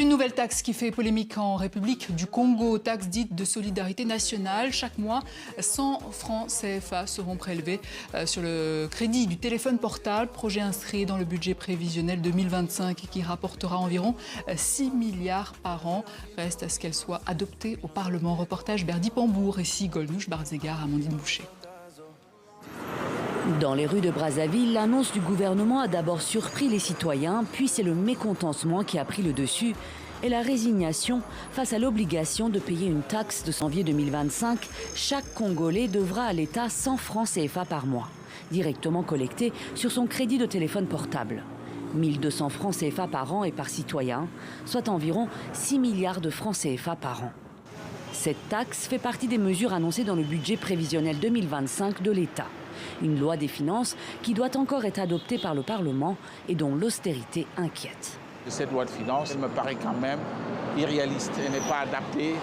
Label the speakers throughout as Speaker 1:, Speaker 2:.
Speaker 1: une nouvelle taxe qui fait polémique en République du Congo, taxe dite de solidarité nationale. Chaque mois, 100 francs CFA seront prélevés sur le crédit du téléphone portable, projet inscrit dans le budget prévisionnel 2025 qui rapportera environ 6 milliards par an. Reste à ce qu'elle soit adoptée au Parlement. Reportage Berdy Pambour, ici Golnouche Barzégar, Amandine Boucher.
Speaker 2: Dans les rues de Brazzaville, l'annonce du gouvernement a d'abord surpris les citoyens, puis c'est le mécontentement qui a pris le dessus et la résignation face à l'obligation de payer une taxe de janvier 2025. Chaque Congolais devra à l'État 100 francs CFA par mois, directement collectés sur son crédit de téléphone portable. 1200 francs CFA par an et par citoyen, soit environ 6 milliards de francs CFA par an. Cette taxe fait partie des mesures annoncées dans le budget prévisionnel 2025 de l'État. Une loi des finances qui doit encore être adoptée par le Parlement et dont l'austérité inquiète.
Speaker 3: Cette loi de finances, elle me paraît quand même irréaliste. Elle n'est pas adaptée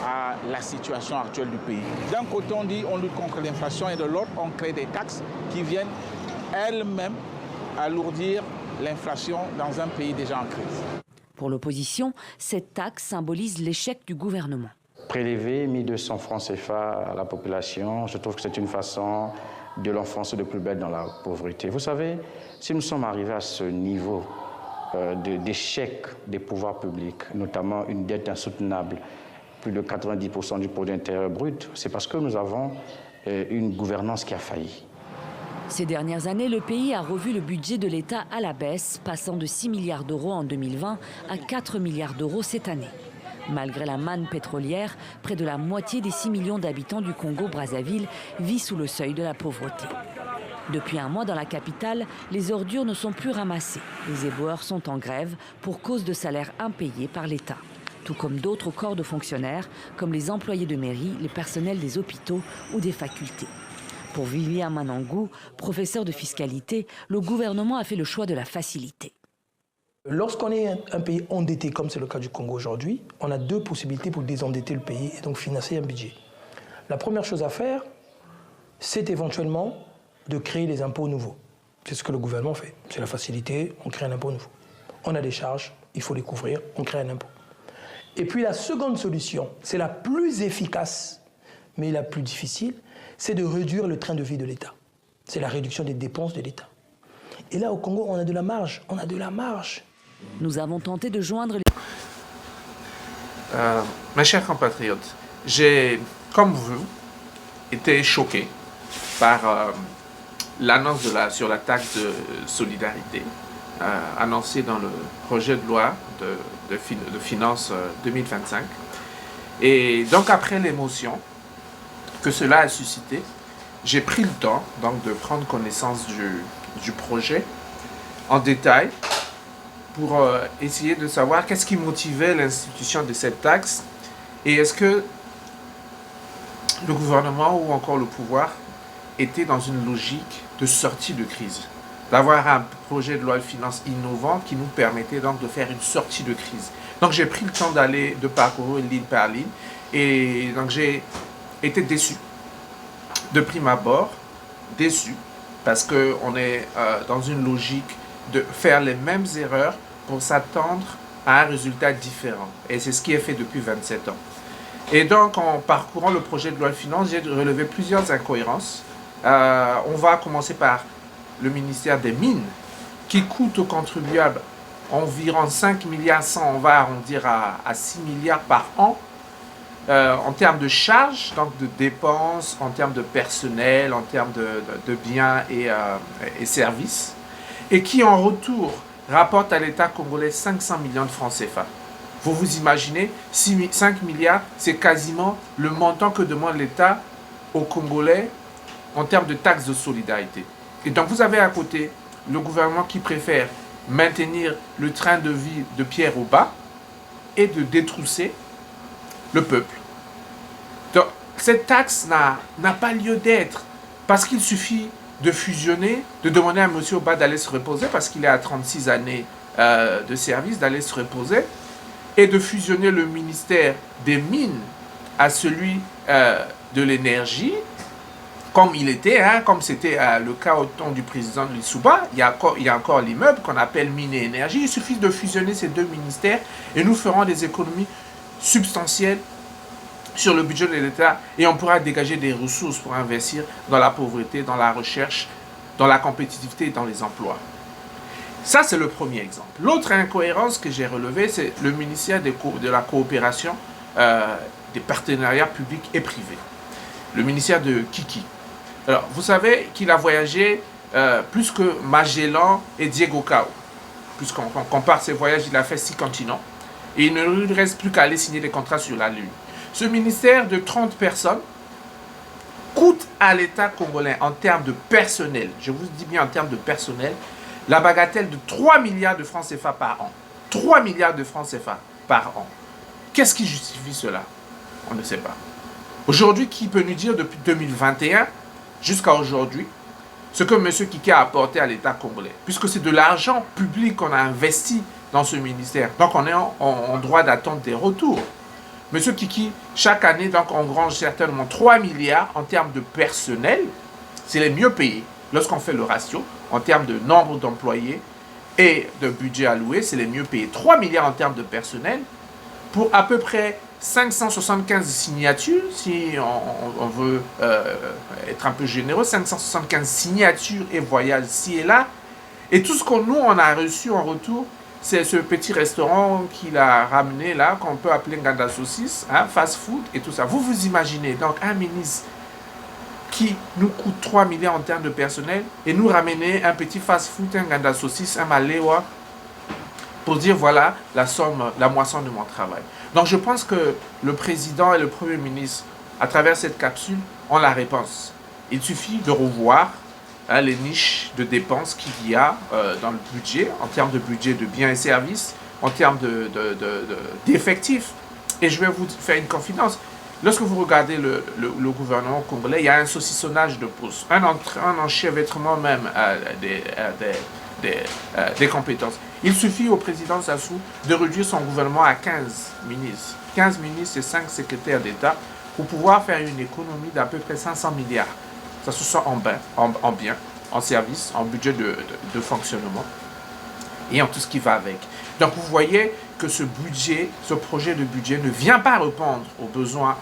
Speaker 3: à la situation actuelle du pays. D'un côté, on dit on lutte contre l'inflation et de l'autre, on crée des taxes qui viennent elles-mêmes alourdir l'inflation dans un pays déjà en crise.
Speaker 2: Pour l'opposition, cette taxe symbolise l'échec du gouvernement.
Speaker 4: Prélever 1200 francs CFA à la population, je trouve que c'est une façon de l'enfoncer de plus belle dans la pauvreté. Vous savez, si nous sommes arrivés à ce niveau d'échec des pouvoirs publics, notamment une dette insoutenable, plus de 90% du produit intérieur brut, c'est parce que nous avons une gouvernance qui a failli.
Speaker 2: Ces dernières années, le pays a revu le budget de l'État à la baisse, passant de 6 milliards d'euros en 2020 à 4 milliards d'euros cette année. Malgré la manne pétrolière, près de la moitié des 6 millions d'habitants du Congo-Brazzaville vit sous le seuil de la pauvreté. Depuis un mois dans la capitale, les ordures ne sont plus ramassées. Les éboueurs sont en grève pour cause de salaires impayés par l'État. Tout comme d'autres corps de fonctionnaires, comme les employés de mairie, les personnels des hôpitaux ou des facultés. Pour Vivian Manangou, professeur de fiscalité, le gouvernement a fait le choix de la facilité.
Speaker 5: Lorsqu'on est un pays endetté, comme c'est le cas du Congo aujourd'hui, on a deux possibilités pour désendetter le pays et donc financer un budget. La première chose à faire, c'est éventuellement de créer des impôts nouveaux. C'est ce que le gouvernement fait. C'est la facilité, on crée un impôt nouveau. On a des charges, il faut les couvrir, on crée un impôt. Et puis la seconde solution, c'est la plus efficace, mais la plus difficile, c'est de réduire le train de vie de l'État. C'est la réduction des dépenses de l'État. Et là, au Congo, on a de la marge. On a de la marge.
Speaker 2: Nous avons tenté de joindre les...
Speaker 6: Mes chers compatriotes, j'ai, comme vous, été choqué par l'annonce sur la taxe de solidarité annoncée dans le projet de loi de finances 2025. Et donc, après l'émotion que cela a suscité, j'ai pris le temps donc, de prendre connaissance du projet en détail pour essayer de savoir qu'est-ce qui motivait l'institution de cette taxe et est-ce que le gouvernement ou encore le pouvoir était dans une logique de sortie de crise, d'avoir un projet de loi de finances innovant qui nous permettait donc de faire une sortie de crise. Donc j'ai pris le temps de parcourir ligne par ligne et donc j'ai été déçu, de prime abord, déçu, parce qu'on est dans une logique de faire les mêmes erreurs pour s'attendre à un résultat différent. Et c'est ce qui est fait depuis 27 ans. Et donc, en parcourant le projet de loi de finances, j'ai relevé plusieurs incohérences. On va commencer par le ministère des Mines, qui coûte aux contribuables environ 5 milliards 100, on va arrondir à 6 milliards par an, en termes de charges, donc de dépenses, en termes de personnel, en termes de biens et services, et qui en retour rapporte à l'État congolais 500 millions de francs CFA. Vous vous imaginez, 5 milliards, c'est quasiment le montant que demande l'État aux Congolais en termes de taxes de solidarité. Et donc vous avez à côté le gouvernement qui préfère maintenir le train de vie de Pierre au bas et de détrousser le peuple. Donc, cette taxe n'a pas lieu d'être parce qu'il suffit de fusionner, de demander à M. Oba d'aller se reposer parce qu'il est à 36 années de service, d'aller se reposer et de fusionner le ministère des Mines à celui de l'énergie comme il était, hein, comme c'était le cas au temps du président Lissouba, il y a encore l'immeuble qu'on appelle Mines et Énergie. Il suffit de fusionner ces deux ministères et nous ferons des économies substantielles sur le budget de l'État et on pourra dégager des ressources pour investir dans la pauvreté, dans la recherche, dans la compétitivité et dans les emplois. Ça, c'est le premier exemple. L'autre incohérence que j'ai relevée, c'est le ministère de la coopération, des partenariats publics et privés. Le ministère de Kiki. Alors, vous savez qu'il a voyagé plus que Magellan et Diego Cao. Puisqu'on compare ses voyages, il a fait 6 continents. Et il ne lui reste plus qu'à aller signer des contrats sur la Lune. Ce ministère de 30 personnes coûte à l'État congolais en termes de personnel, je vous dis bien en termes de personnel, la bagatelle de 3 milliards de francs CFA par an. 3 milliards de francs CFA par an. Qu'est-ce qui justifie cela? On ne sait pas. Aujourd'hui, qui peut nous dire depuis 2021 jusqu'à aujourd'hui ce que M. Kiki a apporté à l'État congolais? Puisque c'est de l'argent public qu'on a investi dans ce ministère. Donc on est en droit d'attendre des retours. M. Kiki, chaque année, donc, engrange certainement 3 milliards en termes de personnel. C'est les mieux payés. Lorsqu'on fait le ratio, en termes de nombre d'employés et de budget alloué, c'est les mieux payés. 3 milliards en termes de personnel pour à peu près 575 signatures, si on veut être un peu généreux, 575 signatures et voyages ci et là. Et tout ce qu'on on a reçu en retour, c'est ce petit restaurant qu'il a ramené là, qu'on peut appeler Nganda Saucisse, hein, fast food et tout ça. Vous vous imaginez donc un ministre qui nous coûte 3 milliards en termes de personnel et nous ramener un petit fast food, un Nganda Saucisse, un Malewa, pour dire voilà la somme, la moisson de mon travail. Donc je pense que le président et le premier ministre, à travers cette capsule, ont la réponse. Il suffit de revoir les niches de dépenses qu'il y a dans le budget, en termes de budget de biens et services, en termes d'effectifs. Et je vais vous faire une confidence. Lorsque vous regardez le gouvernement congolais, il y a un saucissonnage de postes, un enchevêtrement même des compétences. Il suffit au président Sassou de réduire son gouvernement à 15 ministres. 15 ministres et 5 secrétaires d'État pour pouvoir faire une économie d'à peu près 500 milliards. Ça se sent en biens, en services, en budget de fonctionnement et en tout ce qui va avec. Donc vous voyez que ce budget, ce projet de budget ne vient pas répondre aux besoins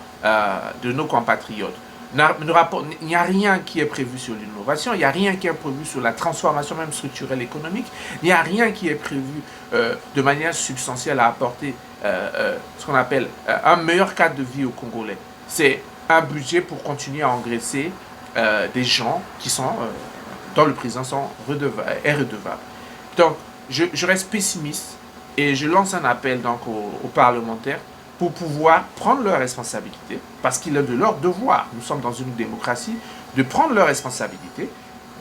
Speaker 6: de nos compatriotes. Il n'y a rien qui est prévu sur l'innovation, il n'y a rien qui est prévu sur la transformation même structurelle économique, il n'y a rien qui est prévu de manière substantielle à apporter ce qu'on appelle un meilleur cadre de vie aux Congolais. C'est un budget pour continuer à engraisser des gens qui sont, dont le président est redevable. Donc, je reste pessimiste et je lance un appel donc aux parlementaires pour pouvoir prendre leurs responsabilités, parce qu'il est de leur devoir, nous sommes dans une démocratie, de prendre leurs responsabilités,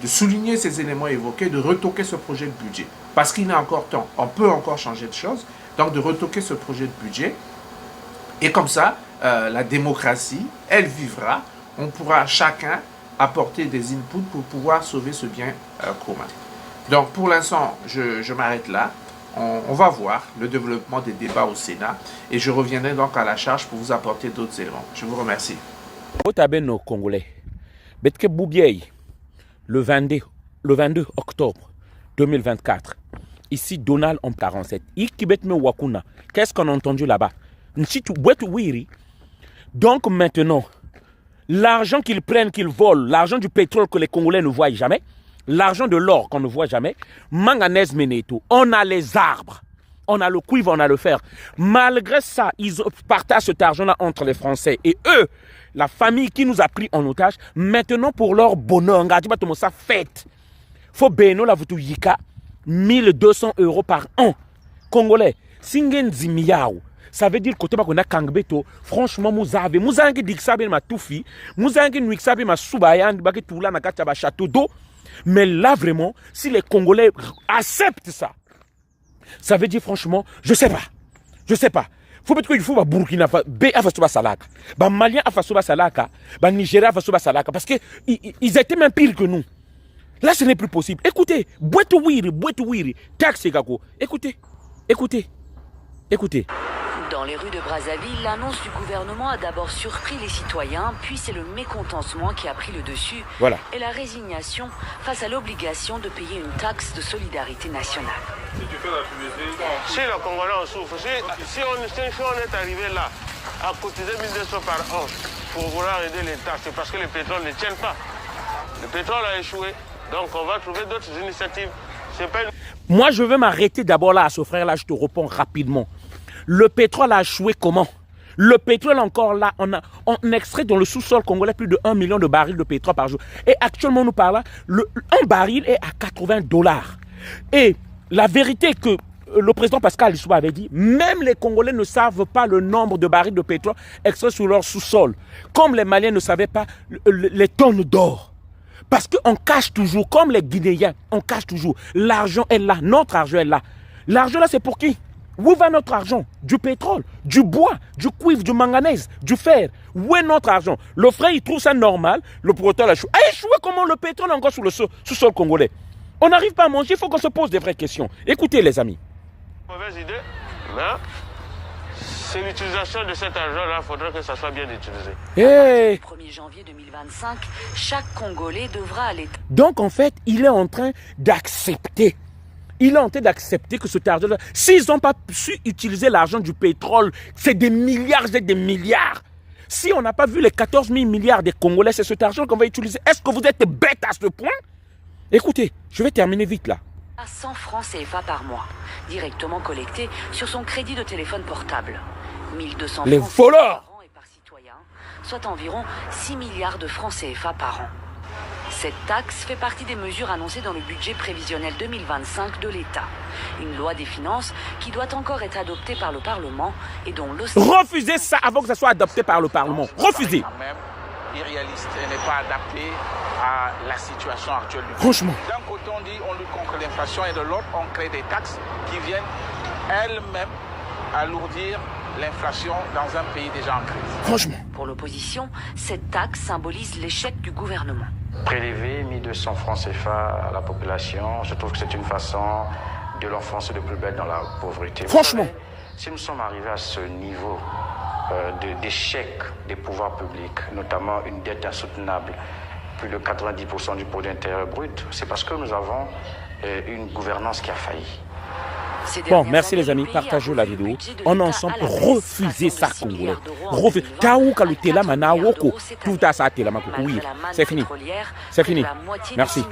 Speaker 6: de souligner ces éléments évoqués, de retoquer ce projet de budget. Parce qu'il est encore temps, on peut encore changer de choses, donc de retoquer ce projet de budget. Et comme ça, la démocratie, elle vivra, on pourra chacun apporter des inputs pour pouvoir sauver ce bien commun. Donc pour l'instant, je m'arrête là. On va voir le développement des débats au Sénat et je reviendrai donc à la charge pour vous apporter d'autres éléments. Je vous remercie.
Speaker 7: Nos Congolais, le 22 octobre 2024, ici Donald en 47, qu'est-ce qu'on a entendu là-bas? Donc maintenant, l'argent qu'ils prennent, qu'ils volent, l'argent du pétrole que les Congolais ne voient jamais, l'argent de l'or qu'on ne voit jamais, manganèse Meneto, on a les arbres, on a le cuivre, on a le fer. Malgré ça, ils partagent cet argent-là entre les Français. Et eux, la famille qui nous a pris en otage, maintenant pour leur bonheur, ça fête. Faut béno la vutu yika 1200 € par an. Congolais, singen zimiao. Ça veut dire que qu'on a kangbeto, franchement, muzangi diksabe ma toufi, muzangi nuiksabe ma subayan, baki tula na kachaba château d'eau. Mais là, vraiment, si les Congolais acceptent ça, ça veut dire franchement, je sais pas. Faut peut-être qu'il faut ba Burkina Faso salaka, ba Malien Faso salaka, ba Nigeria Faso salaka, parce que ils étaient même pires que nous. Là, ce n'est plus possible. Écoutez, boîte wiri, taxe gako. Écoutez.
Speaker 2: Dans les rues de Brazzaville, l'annonce du gouvernement a d'abord surpris les citoyens, puis c'est le mécontentement qui a pris le dessus
Speaker 7: Voilà.
Speaker 2: et la résignation face à l'obligation de payer une taxe de solidarité nationale.
Speaker 8: Si le Congolais en souffre, si on est arrivé là à cotiser 1200 par an pour vouloir aider l'État, c'est parce que le pétrole ne tient pas. Le pétrole a échoué, donc on va trouver d'autres initiatives.
Speaker 7: Moi, je veux m'arrêter d'abord là à ce frère-là, je te réponds rapidement. Le pétrole a échoué comment? Le pétrole encore là, on extrait dans le sous-sol congolais plus de 1 million de barils de pétrole par jour. Et actuellement, nous parlons, un baril est à 80 $. Et la vérité est que le président Pascal Lissouba avait dit, même les Congolais ne savent pas le nombre de barils de pétrole extraits sur leur sous-sol. Comme les Maliens ne savaient pas les tonnes d'or. Parce qu'on cache toujours, comme les Guinéens, on cache toujours. L'argent est là, notre argent est là. L'argent là, c'est pour qui? Où va notre argent? Du pétrole, du bois, du cuivre, du manganèse, du fer. Où est notre argent? Le frère, il trouve ça normal. Le pétrole a échoué. A échoué comment le pétrole est encore sur le sous-sol congolais? On n'arrive pas à manger, il faut qu'on se pose des vraies questions. Écoutez les amis.
Speaker 8: Mauvaise idée, mais c'est l'utilisation de cet argent-là, il faudrait que ça soit bien utilisé.
Speaker 2: Le 1er janvier 2025, chaque Congolais devra aller...
Speaker 7: Donc en fait, il est en train d'accepter. Il est en train d'accepter que cet argent-là, s'ils n'ont pas su utiliser l'argent du pétrole, c'est des milliards et des milliards. Si on n'a pas vu les 14 000 milliards des Congolais, c'est cet argent qu'on va utiliser. Est-ce que vous êtes bête à ce point? Écoutez, je vais terminer vite là.
Speaker 2: À 100 francs CFA par mois, directement collectés sur son crédit de téléphone portable. 1200
Speaker 7: Les
Speaker 2: francs
Speaker 7: voleurs
Speaker 2: par an et par citoyen, soit environ 6 milliards de francs CFA par an. Cette taxe fait partie des mesures annoncées dans le budget prévisionnel 2025 de l'État. Une loi des finances qui doit encore être adoptée par le Parlement et dont l'OCDE...
Speaker 7: Refusez ça avant que ça soit adopté par le Parlement. Refusez.
Speaker 3: Irréaliste et n'est pas adapté à la situation actuelle du pays.
Speaker 7: Franchement.
Speaker 3: D'un côté, on dit on lutte contre l'inflation et de l'autre, on crée des taxes qui viennent elles-mêmes alourdir l'inflation dans un pays déjà en crise.
Speaker 7: Franchement.
Speaker 2: Pour l'opposition, cette taxe symbolise l'échec du gouvernement.
Speaker 4: Prélever 1200 francs CFA à la population, je trouve que c'est une façon de l'enfoncer de plus belle dans la pauvreté.
Speaker 7: Franchement.
Speaker 4: Vous savez, si nous sommes arrivés à ce niveau d'échec des pouvoirs publics, notamment une dette insoutenable, plus de 90% du produit intérieur brut, c'est parce que nous avons une gouvernance qui a failli.
Speaker 7: Bon, merci les amis, partagez la vidéo. On ensemble, refusez ça, Congolais. Refusez. C'est fini. C'est fini. Merci.